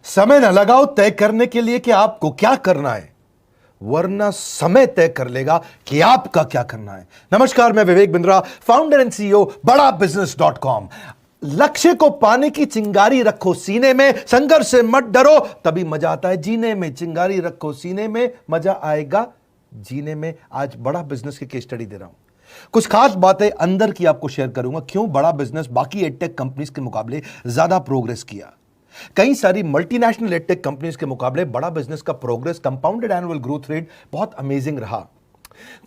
समय न लगाओ तय करने के लिए कि आपको क्या करना है, वरना समय तय कर लेगा कि आपका क्या करना है। नमस्कार, मैं Vivek Bindra, founder and CEO बड़ा बिजनेस.com। लक्ष्य को पाने की चिंगारी रखो सीने में, संघर्ष से मत डरो, तभी मजा आता है जीने में। चिंगारी रखो सीने में, मजा आएगा जीने में। आज बड़ा बिजनेस की केस स्टडी दे रहा हूं, कुछ खास बातें अंदर की आपको शेयर करूंगा, क्यों बड़ा बिजनेस बाकी एडटेक कंपनीज के मुकाबले ज्यादा प्रोग्रेस किया। कई सारी मल्टीनेशनल एडटेक कंपनीज के मुकाबले बड़ा बिजनेस का progress, compounded annual growth rate बहुत अमेजिंग रहा।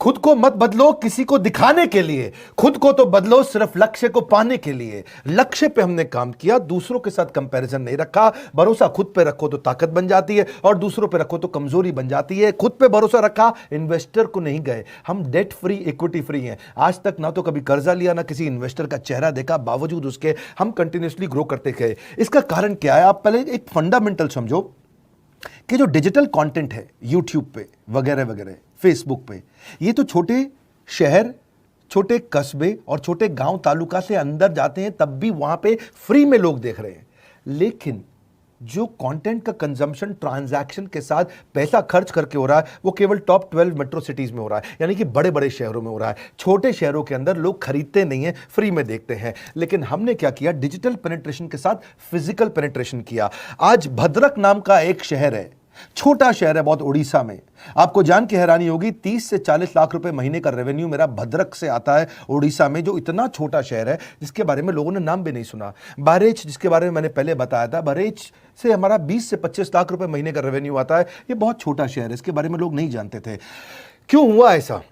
खुद को मत बदलो किसी को दिखाने के लिए, खुद को तो बदलो सिर्फ लक्ष्य को पाने के लिए। लक्ष्य पे हमने काम किया, दूसरों के साथ कंपैरिजन नहीं रखा। भरोसा खुद पे रखो तो ताकत बन जाती है, और दूसरों पे रखो तो कमजोरी बन जाती है। खुद पे भरोसा रखा, इन्वेस्टर को नहीं गए। हम डेट फ्री, इक्विटी फ्री हैं। आज तक ना तो कभी कर्जा लिया, ना किसी इन्वेस्टर का चेहरा देखा, बावजूद उसके हम कंटिन्यूसली ग्रो करते गए। इसका कारण क्या है? आप पहले एक फंडामेंटल समझो कि जो डिजिटल कंटेंट है यूट्यूब पे वगैरह वगैरह, फेसबुक पे, ये तो छोटे शहर, छोटे कस्बे और छोटे गांव तालुका से अंदर जाते हैं, तब भी वहां पे फ्री में लोग देख रहे हैं। लेकिन जो कंटेंट का कंजम्पशन ट्रांजैक्शन के साथ पैसा खर्च करके हो रहा है, वो केवल टॉप 12 मेट्रो सिटीज में हो रहा है, यानी कि बड़े बड़े शहरों में हो रहा है। छोटे शहरों के अंदर लोग खरीदते नहीं हैं, फ्री में देखते हैं। लेकिन हमने क्या किया? डिजिटल पेनिट्रेशन के साथ फिजिकल पेनिट्रेशन किया। आज भद्रक नाम का एक शहर है, छोटा शहर है बहुत, उड़ीसा में। आपको जान के हैरानी होगी, 30 से 40 लाख रुपए महीने का रेवेन्यू मेरा भद्रक से आता है, उड़ीसा में, जो इतना छोटा शहर है जिसके बारे में लोगों ने नाम भी नहीं सुना। बहरेच, जिसके बारे में मैंने पहले बताया था, बहरेच से हमारा 20 से 25 लाख रुपए महीने का रेवेन्यू आता है। ये बहुत छोटा शहर है, इसके बारे में लोग नहीं जानते थे। क्यों हुआ ऐसा?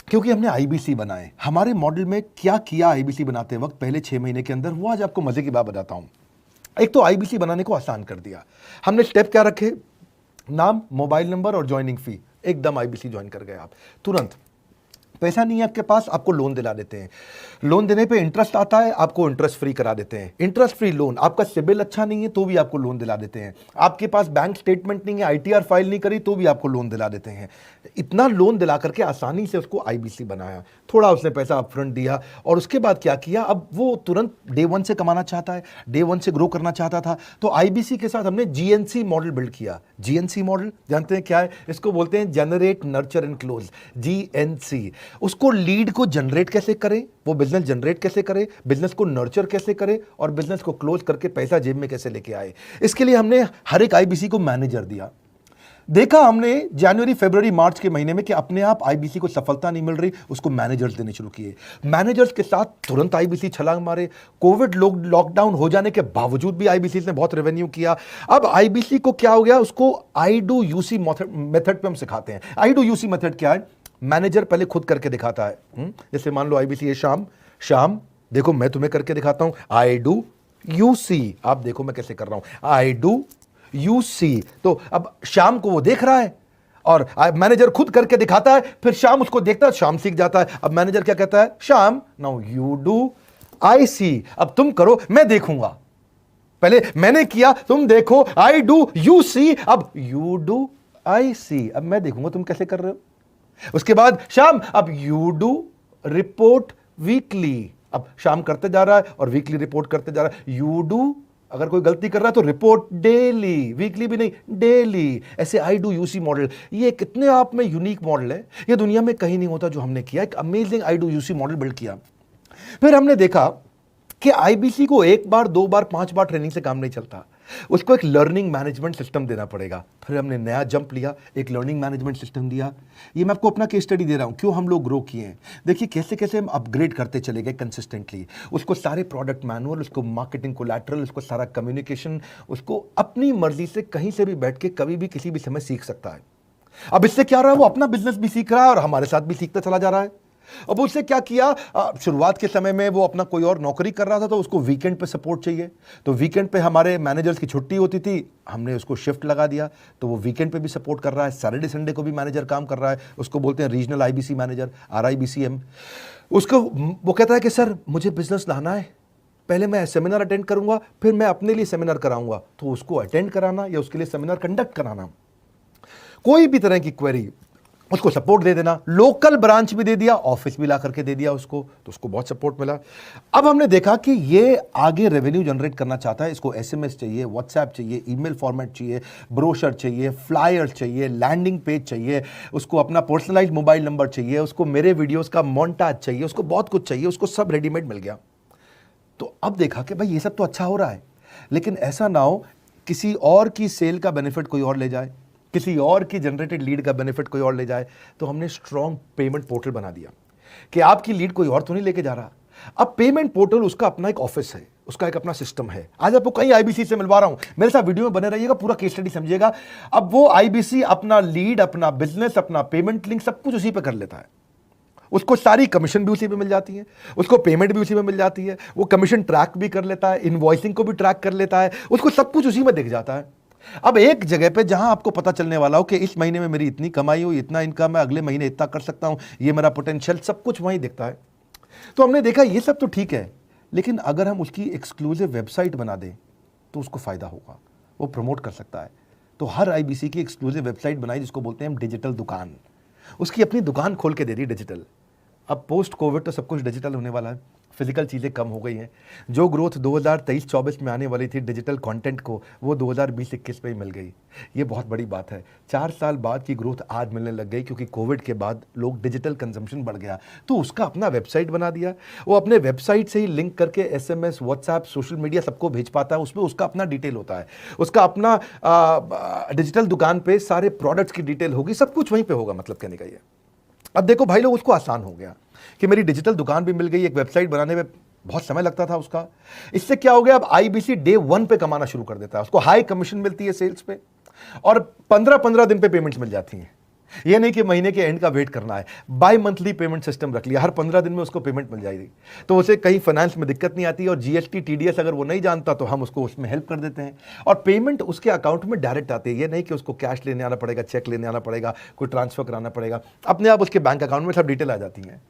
क्योंकि हमने आईबीसी बनाए। हमारे मॉडल में क्या किया आईबीसी बनाते वक्त, पहले 6 महीने के अंदर हुआ? आज आपको मजे की बात बताता हूं। एक तो आईबीसी बनाने को आसान कर दिया हमने। स्टेप क्या रखे? नाम, मोबाइल नंबर और ज्वाइनिंग फी। एकदम आईबीसी ज्वाइन कर गए आप तुरंत। पैसा नहीं है आपके पास, आपको लोन दिला देते हैं। लोन देने पे इंटरेस्ट आता है, आपको इंटरेस्ट फ्री करा देते हैं। Interest free loan. आपका सिबिल अच्छा नहीं है तो भी आपको लोन दिला देते हैं। आपके पास बैंक स्टेटमेंट नहीं है, आईटीआर फाइल नहीं करी तो भी आपको लोन दिला देते हैं। इतना लोन दिला करके आसानी से उसको आईबीसी बनाया। थोड़ा उसने पैसा अपफ्रंट दिया, और उसके बाद क्या किया? अब वो तुरंत डे 1 से कमाना चाहता है, डे 1 से ग्रो करना चाहता था, तो आईबीसी के साथ हमने जीएनसी मॉडल बिल्ड किया। जीएनसी मॉडल जानते हैं क्या है? इसको बोलते हैं generate, nurture and close, GNC. उसको लीड को जनरेट कैसे करें, वो बिजनेस जनरेट कैसे करे, बिजनेस को नर्चर कैसे करे, और बिजनेस को क्लोज करके पैसा जेब में कैसे लेके आए। इसके लिए हमने हर एक आईबीसी को मैनेजर दिया। देखा हमने जनवरी, फरवरी, मार्च के महीने में कि अपने आप आईबीसी को सफलता नहीं मिल रही, उसको मैनेजर्स देने शुरू किए। मैनेजर्स के साथ तुरंत आईबीसी छलांग मारे। कोविड लॉकडाउन हो जाने के बावजूद भी आईबीसी ने बहुत रेवेन्यू किया। अब आईबीसी को क्या हो गया? उसको आई डू यूसी मेथड पे हम सिखाते हैं। आई डू यूसी मेथड क्या है? मैनेजर पहले खुद करके दिखाता है। जैसे मान लो आईबीसी है, शाम देखो मैं तुम्हें करके दिखाता हूं, आई डू यू सी। आप देखो मैं कैसे कर रहा हूं, आई डू यू सी। तो अब शाम को वो देख रहा है, और मैनेजर खुद करके दिखाता है, फिर शाम उसको देखता है, शाम सीख जाता है। अब मैनेजर क्या कहता है? शाम, नाउ यू डू, आई सी। अब तुम करो, मैं देखूंगा। पहले मैंने किया, तुम देखो, आई डू यू सी, अब यू डू आई सी। अब मैं देखूंगा तुम कैसे कर रहे हो। उसके बाद शाम, अब यू डू रिपोर्ट वीकली। अब शाम करते जा रहा है और वीकली रिपोर्ट करते जा रहा है। यू डू, अगर कोई गलती कर रहा है तो रिपोर्ट डेली, वीकली भी नहीं, डेली। ऐसे आई डू यूसी मॉडल, ये कितने आप में यूनिक मॉडल है, ये दुनिया में कहीं नहीं होता जो हमने किया। एक amazing I do UC model build किया। फिर हमने देखा कि आईबीसी को 1 बार, 2 बार, 5 बार ट्रेनिंग से काम नहीं चलता, उसको एक लर्निंग मैनेजमेंट सिस्टम देना पड़ेगा। फिर हमने नया जंप लिया, एक लर्निंग मैनेजमेंट सिस्टम दिया। ये मैं आपको अपना केस स्टडी दे रहा हूं, क्यों हम लोग ग्रो किए हैं। देखिए कैसे कैसे हम अपग्रेड करते चले गए कंसिस्टेंटली। उसको सारे प्रोडक्ट मैनुअल, उसको मार्केटिंग कोलैटरल, उसको सारा कम्युनिकेशन, उसको अपनी मर्जी से कहीं से भी बैठ के कभी भी किसी भी समय सीख सकता है। अब इससे क्या रहा है? वो अपना बिजनेस भी सीख रहा है और हमारे साथ भी सीखता चला जा रहा है। अब उससे क्या किया? शुरुआत के समय में वो अपना कोई और नौकरी कर रहा था, तो उसको वीकेंड पे सपोर्ट चाहिए। तो वीकेंड पे हमारे मैनेजर्स की छुट्टी होती थी, हमने उसको शिफ्ट लगा दिया, तो वो वीकेंड पे भी सपोर्ट कर रहा है। सैटरडे संडे को भी मैनेजर काम कर रहा है। उसको बोलते हैं रीजनल आईबीसी मैनेजर, RIBCM। उसको वो कहता है कि सर मुझे बिजनेस लाना है, पहले मैं सेमिनार अटेंड करूंगा, फिर मैं अपने लिए सेमिनार कराऊंगा। तो उसको अटेंड कराना या उसके लिए सेमिनार कंडक्ट कराना, कोई भी तरह की क्वेरी, उसको सपोर्ट दे देना, लोकल ब्रांच भी दे दिया, ऑफिस भी ला करके दे दिया उसको, तो उसको बहुत सपोर्ट मिला। अब हमने देखा कि ये आगे रेवेन्यू जनरेट करना चाहता है, इसको एसएमएस चाहिए, व्हाट्सएप चाहिए, ईमेल फॉर्मेट चाहिए, ब्रोशर चाहिए, फ्लायर चाहिए, लैंडिंग पेज चाहिए, उसको अपना पर्सनलाइज्ड मोबाइल नंबर चाहिए, उसको मेरे वीडियोस का मोन्टाज चाहिए, उसको बहुत कुछ चाहिए, उसको सब रेडीमेड मिल गया। तो अब देखा कि भाई ये सब तो अच्छा हो रहा है, लेकिन ऐसा ना हो किसी और की सेल का बेनिफिट कोई और ले जाए, किसी और की जनरेटेड लीड का बेनिफिट कोई और ले जाए। तो हमने स्ट्रॉन्ग पेमेंट पोर्टल बना दिया कि आपकी लीड कोई और तो नहीं लेके जा रहा। अब पेमेंट पोर्टल उसका अपना एक ऑफिस है, उसका एक अपना सिस्टम है। आज आपको कई आईबीसी से मिलवा रहा हूं, मेरे साथ वीडियो में बने रहिएगा, पूरा केस स्टडी समझिएगा। अब वो आईबीसी अपना लीड, अपना बिजनेस, अपना पेमेंट लिंक सब कुछ उसी पे कर लेता है। उसको सारी कमीशन भी उसी पे मिल जाती है, उसको पेमेंट भी उसी में मिल जाती है, वो कमीशन ट्रैक भी कर लेता है, इनवॉइसिंग को भी ट्रैक कर लेता है, उसको सब कुछ उसी में दिख जाता है। अब एक जगह पे जहां आपको पता चलने वाला हो कि इस महीने में मेरी इतनी कमाई हुई, इतना इनकम है, अगले महीने इतना कर सकता हूं, ये मेरा पोटेंशियल, सब कुछ वहीं दिखता है। तो हमने देखा ये सब तो ठीक है, लेकिन अगर हम उसकी एक्सक्लूसिव वेबसाइट बना दें तो उसको फायदा होगा, वो प्रमोट कर सकता है। तो हर आईबीसी की एक्सक्लूसिव वेबसाइट बनाई जिसको बोलते हैं हम डिजिटल दुकान, उसकी अपनी दुकान खोल के दे दी डिजिटल। अब पोस्ट कोविड तो सब कुछ डिजिटल होने वाला है, फिजिकल चीज़ें कम हो गई हैं। जो ग्रोथ 2023-24 में आने वाली थी डिजिटल कंटेंट को, वो 2020-21 में ही मिल गई। ये बहुत बड़ी बात है। 4 साल बाद की ग्रोथ आज मिलने लग गई, क्योंकि कोविड के बाद लोग डिजिटल कंजम्पशन बढ़ गया। तो उसका अपना वेबसाइट बना दिया, वो अपने वेबसाइट से ही लिंक करके एसएमएस, व्हाट्सएप, सोशल मीडिया सबको भेज पाता है। उसमें उसका अपना डिटेल होता है, उसका अपना डिजिटल दुकान पे सारे प्रोडक्ट्स की डिटेल होगी, सब कुछ वहीं पर होगा। मतलब कहने का ये, अब देखो भाई लोग, उसको आसान हो गया कि मेरी डिजिटल दुकान भी मिल गई। एक वेबसाइट बनाने में बहुत समय लगता था उसका, इससे क्या हो गया, अब आईबीसी डे 1 पे कमाना शुरू कर देता है। उसको हाई कमीशन मिलती है सेल्स पे, और 15-15 दिन पे पेमेंट्स मिल जाती हैं। ये नहीं कि महीने के एंड का वेट करना है, बाई मंथली पेमेंट सिस्टम रख लिया, हर 15 दिन में उसको पेमेंट मिल जाएगी। तो उसे कहीं फाइनेंस में दिक्कत नहीं आती, और जीएसटी, टीडीएस अगर वो नहीं जानता तो हम उसको उसमें हेल्प कर देते हैं, और पेमेंट उसके अकाउंट में डायरेक्ट आती है। ये नहीं कि उसको कैश लेने आना पड़ेगा, चेक लेने आना पड़ेगा, कोई ट्रांसफर कराना पड़ेगा, अपने आप उसके बैंक अकाउंट में सब डिटेल आ जाती हैं।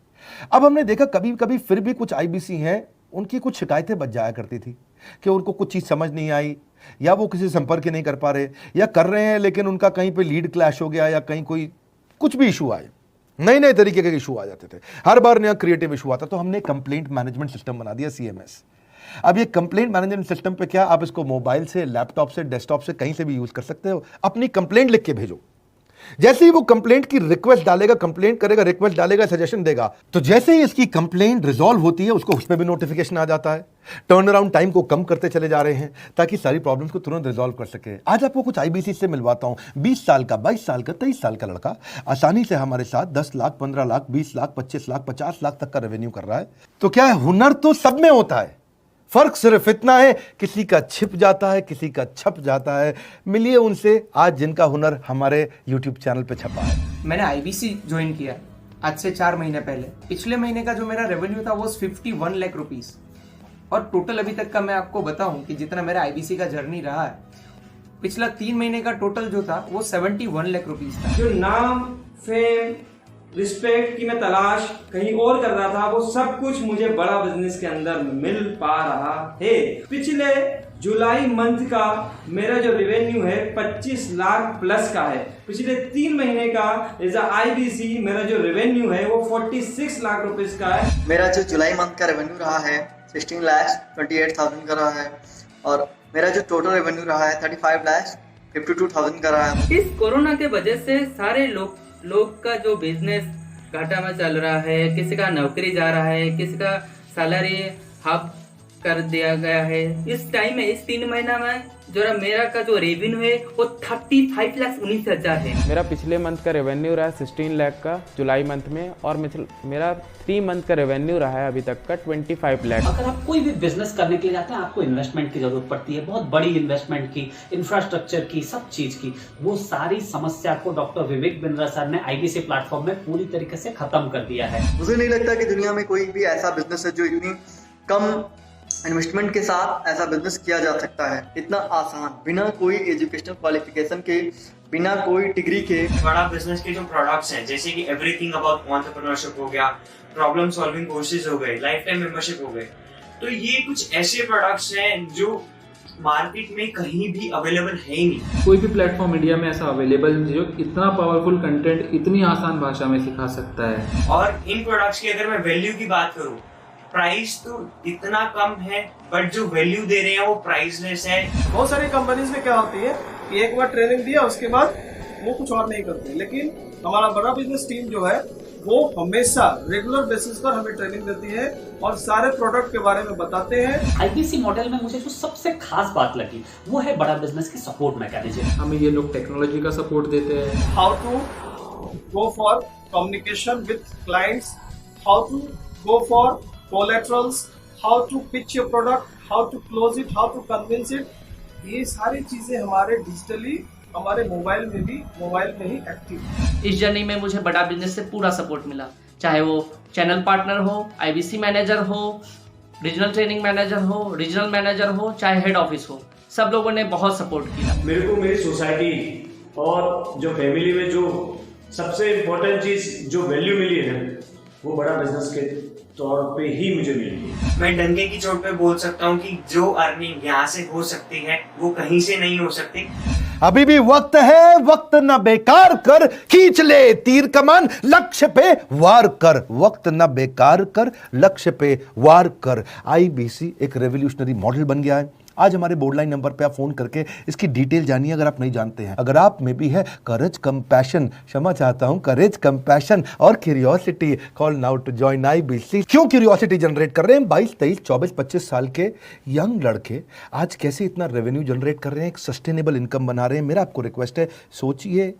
अब हमने देखा कभी कभी फिर भी कुछ आईबीसी हैं, उनकी कुछ शिकायतें बच जाया करती थी कि उनको कुछ चीज़ समझ नहीं आई, या वो किसी से संपर्क ही नहीं कर पा रहे, या कर रहे हैं लेकिन उनका कहीं पे लीड क्लैश हो गया, या कहीं कोई कुछ भी इशू आए, नए नए तरीके के इशू आ जाते थे, हर बार नया क्रिएटिव इशू आता। तो हमने कंप्लेंट मैनेजमेंट सिस्टम बना दिया, सीएमएस। अब ये कंप्लेंट मैनेजमेंट सिस्टम पे क्या, आप इसको मोबाइल से, लैपटॉप से, डेस्कटॉप से, कहीं से भी यूज कर सकते हो। अपनी कंप्लेंट लिख के भेजो, जैसे ही वो कंप्लेंट की रिक्वेस्ट डालेगा, कंप्लेंट करेगा, रिक्वेस्ट डालेगा, सजेशन देगा, तो जैसे ही इसकी कंप्लेंट रिजॉल्व होती है उसको उसमें भी नोटिफिकेशन आ जाता है। टर्न अराउंड टाइम को कम करते चले जा रहे हैं ताकि सारी प्रॉब्लम्स को तुरंत रिजॉल्व कर सके। आज आपको कुछ आईबीसी से मिलवाता हूं। 20 साल का, 22 साल का, 23 साल का लड़का आसानी से हमारे साथ 10 लाख, 15 लाख, 20 लाख, 25 लाख, 50 लाख तक का रेवेन्यू कर रहा है। तो क्या है, हुनर तो सब में होता है, फर्क सिर्फ इतना है किसी का छिप जाता है, किसी का छप जाता है। मिलिए उनसे आज जिनका हुनर हमारे YouTube चैनल पे छपा है। मैंने आईबीसी ज्वाइन किया आज से 4 महीने पहले। पिछले महीने का जो मेरा रेवेन्यू था वो 51 लाख रुपीस, और टोटल अभी तक का मैं आपको बताऊं कि जितना मेरा आईबीसी का जर्नी रहा है, पिछला 3 महीने का टोटल जो था वो 71 लाख रुपीस था। जो नाम, फेम, रिस्पेक्ट की मैं तलाश कहीं और कर रहा था, वो सब कुछ मुझे बड़ा बिजनेस के अंदर मिल पा रहा है। पिछले जुलाई मंथ का मेरा जो रेवेन्यू है 25 लाख प्लस का है। पिछले 3 महीने का एज आईबीसी मेरा जो रेवेन्यू है वो 46 लाख रुपीस का है। मेरा जो जुलाई मंथ का रेवेन्यू रहा है 16,28,000 का रहा है, और मेरा जो टोटल रेवेन्यू रहा है 35,52,000 का रहा है। इस कोरोना के वजह से सारे लोग का जो बिजनेस घाटा में चल रहा है, किसी का नौकरी जा रहा है, किसी का सैलरी हाफ कर दिया गया है। इस टाइम में, इस 3 महीना में जो मेरा का जो रेवेन्यू है वो 35,19,000 है। मेरा पिछले मंथ का रेवेन्यू रहा है 16 लाख का जुलाई मंथ में, और मेरा 3 मंथ का रेवेन्यू रहा है अभी तक का 25 लाख। अगर आप कोई भी बिजनेस करने के लिए जाते हैं, आपको इन्वेस्टमेंट की जरूरत पड़ती है, बहुत बड़ी इन्वेस्टमेंट की, इंफ्रास्ट्रक्चर की, सब चीज की। वो सारी समस्या को डॉक्टर विवेक बिंद्रा सर ने आईबीसी प्लेटफॉर्म में पूरी तरीके से खत्म कर दिया है। मुझे नहीं लगता कि दुनिया में कोई भी ऐसा बिजनेस है जो इतनी कम इन्वेस्टमेंट के साथ ऐसा बिजनेस किया जा सकता है, इतना आसान, बिना कोई एजुकेशनल क्वालिफिकेशन के, बिना कोई डिग्री के। बड़ा बिजनेस के जो प्रोडक्ट्स हैं, जैसे कि एवरीथिंग अबाउट एंटरप्रेन्योरशिप हो गया, प्रॉब्लम सॉल्विंग कोर्सेज हो गए, लाइफ टाइम मेंबरशिप हो गए, तो ये कुछ ऐसे प्रोडक्ट्स हैं जो मार्केट में कहीं भी अवेलेबल है ही नहीं। कोई भी प्लेटफॉर्म इंडिया में ऐसा अवेलेबल नहीं जो इतना पावरफुल कंटेंट इतनी आसान भाषा में सिखा सकता है। और इन प्रोडक्ट्स की अगर मैं वैल्यू की बात करूं, प्राइस तो इतना कम है बट जो वैल्यू दे रहे हैं वो प्राइसलेस है। बहुत सारी कंपनीज में क्या होती है कि एक बार ट्रेनिंग दिया उसके बाद वो कुछ और नहीं करते, लेकिन हमारा बड़ा बिजनेस टीम जो है वो हमेशा रेगुलर बेसिस पर हमें ट्रेनिंग देती है और सारे प्रोडक्ट के बारे में बताते हैं। आईबीसी मॉडल में मुझे जो सबसे खास बात लगी वो है बड़ा बिजनेस की सपोर्ट मैकेनिज्म। हमें ये लोग टेक्नोलॉजी का सपोर्ट देते हैं। How to go for communication with clients, how to go for collaterals, how to pitch your product, how to close it, how to convince it, ये सारी चीजें हमारे डिजिटली हमारे मोबाइल में ही एक्टिव है। इस जर्नी में मुझे बड़ा बिजनेस से पूरा सपोर्ट मिला, चाहे वो चैनल पार्टनर हो, आईबीसी मैनेजर हो, रीजनल ट्रेनिंग मैनेजर हो, रीजनल मैनेजर हो, चाहे हेड ऑफिस हो, सब लोगों ने बहुत सपोर्ट किया। मेरे को मेरी सोसाइटी और जो फैमिली में जो सबसे इम्पोर्टेंट चीज जो वैल्यू मिली है वो बड़ा बिजनेस के तौर पे ही मुझे मिली। मैं डंके की चोट पे बोल सकता हूँ कि जो अर्निंग यहाँ से हो सकती है वो कहीं से नहीं हो सकती। अभी भी वक्त है, वक्त न बेकार कर, खींच ले तीर कमान, लक्ष्य पे वार कर, वक्त न बेकार कर, लक्ष्य पे वार कर। आईबीसी एक रेवोल्यूशनरी मॉडल बन गया है। आज हमारे बोर्डलाइन नंबर पे आप फोन करके इसकी डिटेल जानिए अगर आप नहीं जानते हैं। अगर आप में भी है करेज, कंपैशन, क्षमा चाहता हूं, करेज, कंपैशन और curiosity, call now to join IBC. क्यों क्यूरियोसिटी जनरेट कर रहे हैं? 22, 23, 24, 25 साल के यंग लड़के आज कैसे इतना रेवेन्यू जनरेट कर रहे हैं, एक सस्टेनेबल इनकम बना रहे हैं। मेरा आपको रिक्वेस्ट है, सोचिए,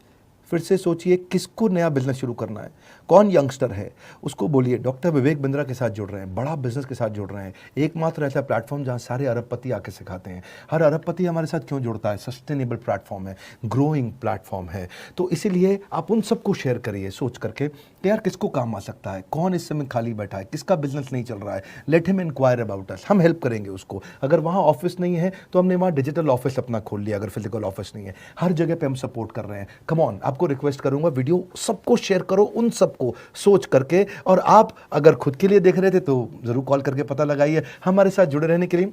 फिर से सोचिए, किसको नया बिजनेस शुरू करना है, कौन यंगस्टर है, उसको बोलिए डॉक्टर विवेक बिंद्रा के साथ जुड़ रहे हैं, बड़ा बिजनेस के साथ जुड़ रहे हैं। एकमात्र ऐसा प्लेटफॉर्म जहां सारे अरबपति आके सिखाते हैं। हर अरबपति हमारे साथ क्यों जुड़ता है? सस्टेनेबल प्लेटफॉर्म है, ग्रोइंग प्लेटफॉर्म है। तो इसीलिए आप उन सबको शेयर करिए सोच करके कि यार किसको काम आ सकता है, कौन इस समय खाली बैठा है, किसका बिजनेस नहीं चल रहा है, let him inquire about us, हम हेल्प करेंगे उसको। अगर वहाँ ऑफिस नहीं है तो हमने वहाँ डिजिटल ऑफिस अपना खोल लिया, अगर फिजिकल ऑफिस नहीं है, हर जगह पे हम सपोर्ट कर रहे हैं। कम ऑन, आपको रिक्वेस्ट करूंगा वीडियो सबको शेयर करो, उन सबको सोच करके। और आप अगर खुद के लिए देख रहे थे तो जरूर कॉल करके पता लगाइए। हमारे साथ जुड़े रहने के लिए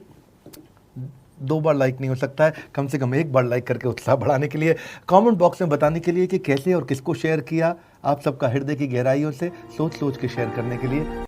2 बार लाइक नहीं हो सकता है, कम से कम 1 बार लाइक करके उत्साह बढ़ाने के लिए, कमेंट बॉक्स में बताने के लिए कि कैसे और किसको शेयर किया, आप सबका हृदय की गहराइयों से सोच सोच के शेयर करने के लिए